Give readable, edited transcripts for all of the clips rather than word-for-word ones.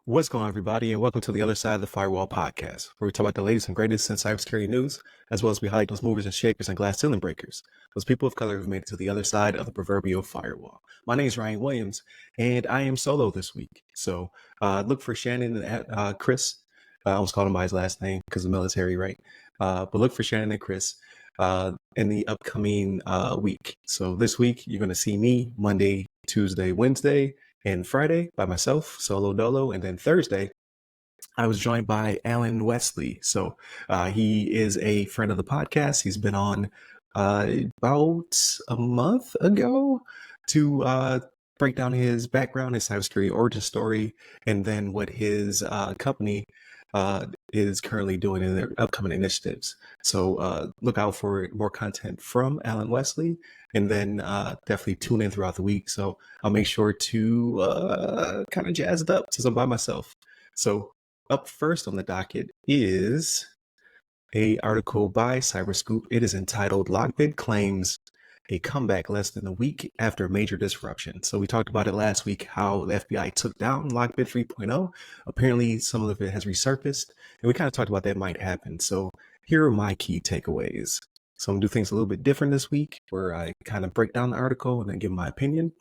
What's going on, everybody, and welcome to the Other Side of the Firewall podcast, where we talk about the latest and greatest in cybersecurity news, as well as we highlight those movers and shakers and glass ceiling breakers, those people of color who've made it to the other side of the proverbial firewall. My name is Ryan Williams, and I am solo this week. So look for Shannon and Chris. I almost called him by his last name because of the military, right? But look for Shannon and Chris in the upcoming week. So this week, you're going to see me Monday, Tuesday, Wednesday, and Friday by myself, solo dolo. And then Thursday, I was joined by Alan Wesley. So he is a friend of the podcast. He's been on about a month ago to break down his background, his cybersecurity origin story, and then what his company is currently doing in their upcoming initiatives. So look out for more content from Alan Wesley, and then definitely tune in throughout the week. So I'll make sure to kind of jazz it up since I'm by myself. So up first on the docket is a article by Cyberscoop. It is entitled "Lockbit Claims a Comeback Less Than a Week After Major Disruption." So we talked about it last week, how the FBI took down Lockbit 3.0. Apparently some of it has resurfaced, and we kind of talked about that might happen. So here are my key takeaways. So I'm gonna do things a little bit different this week, where I kind of break down the article and then give my opinion.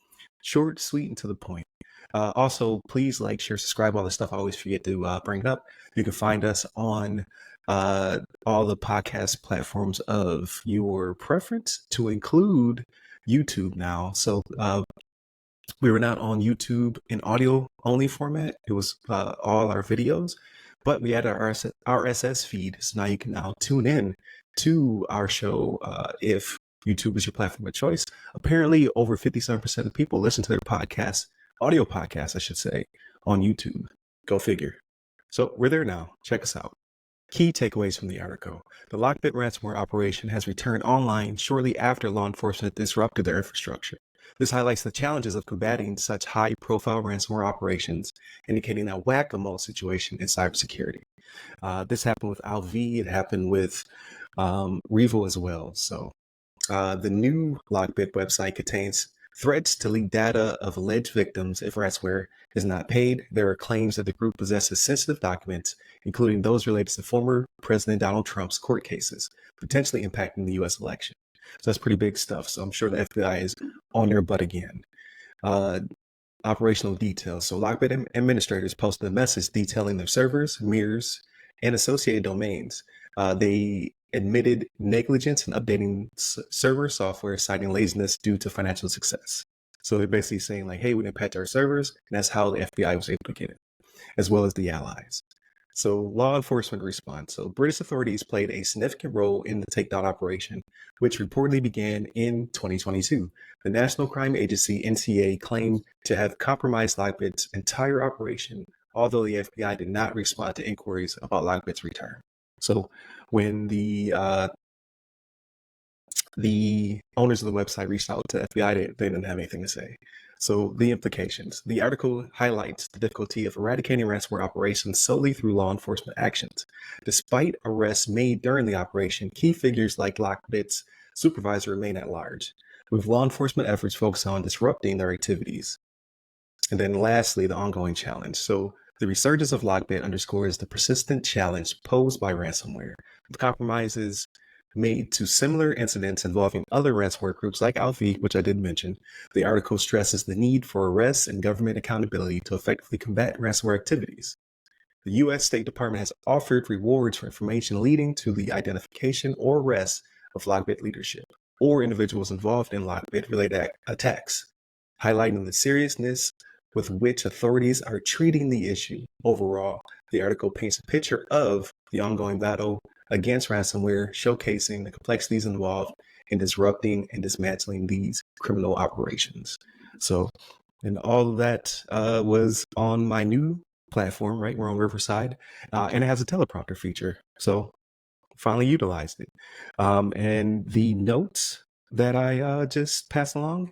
Short, sweet, and to the point. Also, please like, share, subscribe, all the stuff I always forget to bring up. You can find us on all the podcast platforms of your preference, to include YouTube now. So we were not on YouTube in audio only format. It was all our videos, but we had our RSS feed. So now you can now tune in to our show if YouTube is your platform of choice. Apparently over 57% of people listen to their podcasts, audio podcasts, I should say, on YouTube. Go figure. So we're there now. Check us out. Key takeaways from the article. The Lockbit ransomware operation has returned online shortly after law enforcement disrupted their infrastructure. This highlights the challenges of combating such high-profile ransomware operations, indicating a whack-a-mole situation in cybersecurity. This happened with Alv. It happened with Revo as well. So the new Lockbit website contains threats to leak data of alleged victims if ransomware is not paid. There are claims that the group possesses sensitive documents, including those related to former President Donald Trump's court cases, potentially impacting the U.S. election. So that's pretty big stuff. So I'm sure the FBI is on their butt again. Operational details. So Lockbit administrators posted a message detailing their servers, mirrors, and associated domains. They admitted negligence in updating server software, citing laziness due to financial success. So they're basically saying like, hey, we didn't patch our servers, and that's how the FBI was able to get it, as well as the allies. So law enforcement response. So British authorities played a significant role in the takedown operation, which reportedly began in 2022. The National Crime Agency, NCA, claimed to have compromised Lockbit's entire operation, although the FBI did not respond to inquiries about Lockbit's return. So when the owners of the website reached out to FBI, they didn't have anything to say. So the implications. The article highlights the difficulty of eradicating ransomware operations solely through law enforcement actions. Despite arrests made during the operation, key figures like Lockbit's supervisor remain at large, with law enforcement efforts focused on disrupting their activities. And then lastly, the ongoing challenge. So the resurgence of Lockbit underscores the persistent challenge posed by ransomware, with compromises made to similar incidents involving other ransomware groups like Alv, which I did mention. The article stresses the need for arrests and government accountability to effectively combat ransomware activities. The U.S. State Department has offered rewards for information leading to the identification or arrest of Lockbit leadership or individuals involved in Lockbit-related attacks, highlighting the seriousness with which authorities are treating the issue. Overall, the article paints a picture of the ongoing battle against ransomware, showcasing the complexities involved in disrupting and dismantling these criminal operations. So, and all of that was on my new platform, right? We're on Riverside, and it has a teleprompter feature. So finally utilized it. And the notes that I just passed along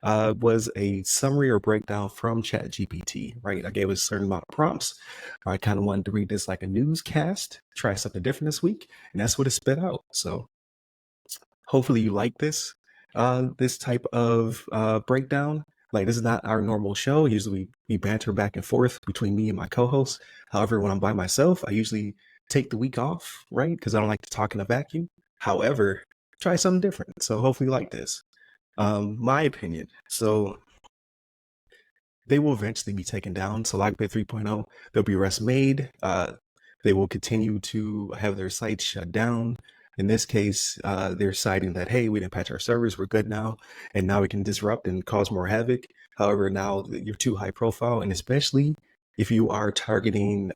was a summary or breakdown from ChatGPT, right? I gave it a certain amount of prompts. I kind of wanted to read this like a newscast, try something different this week, and that's what it spit out. So hopefully you like this. this type of breakdown. Like, this is not our normal show. Usually we banter back and forth between me and my co-host. However, when I'm by myself, I usually take the week off, right? Because I don't like to talk in a vacuum. However, try something different. So hopefully you like this. My opinion. So they will eventually be taken down. So Lockbit 3.0, they'll be rest made. They will continue to have their sites shut down. In this case, they're citing that, hey, we didn't patch our servers, we're good now, and now we can disrupt and cause more havoc. However, now you're too high profile, and especially if you are targeting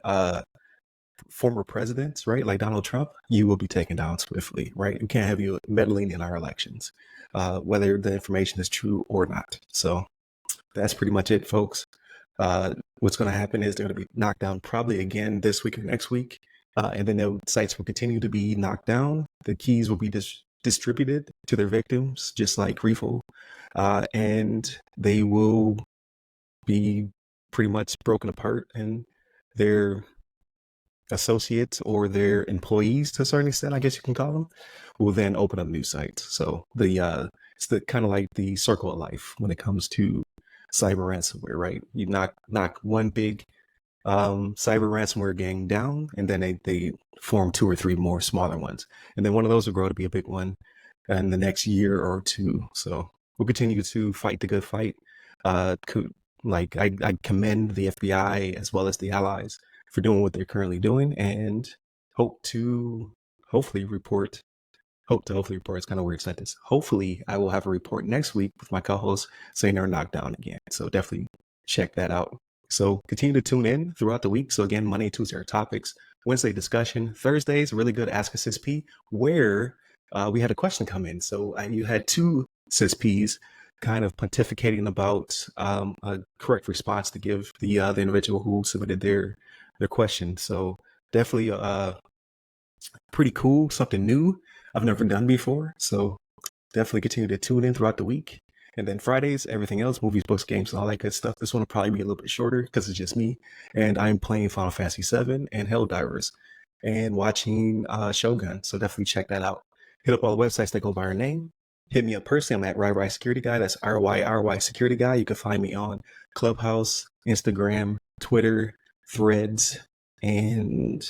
former presidents, right, like Donald Trump, you will be taken down swiftly, right? We can't have you meddling in our elections, whether the information is true or not. So that's pretty much it, folks. What's going to happen is they're going to be knocked down probably again this week or next week. And then the sites will continue to be knocked down. The keys will be distributed to their victims, just like Refill. And they will be pretty much broken apart, and their associates or their employees, to a certain extent, I guess you can call them, will then open up new sites. So it's the kind of like the circle of life when it comes to cyber ransomware, right? You knock one big cyber ransomware gang down, and then they form two or three more smaller ones, and then one of those will grow to be a big one in the next year or two. So we'll continue to fight the good fight. I commend the FBI as well as the allies for doing what they're currently doing, and hope to hopefully report. Hope to hopefully report. It's kind of weird sentence. Hopefully, I will have a report next week with my co-host saying they're knocked down again. So definitely check that out. So continue to tune in throughout the week. So again, Monday, Tuesday are topics. Wednesday discussion. Thursdays, really good Ask a CISP, where we had a question come in. So you had two CISPs kind of pontificating about a correct response to give the individual who submitted their question. So definitely pretty cool, something new I've never done before. So definitely continue to tune in throughout the week. And then Fridays, everything else, movies, books, games, all that good stuff. This one will probably be a little bit shorter because it's just me. And I'm playing Final Fantasy VII and Helldivers and watching Shogun. So definitely check that out. Hit up all the websites that go by our name. Hit me up personally. I'm at RyRy Security Guy. That's RYRY Security Guy. You can find me on Clubhouse, Instagram, Twitter, Threads, and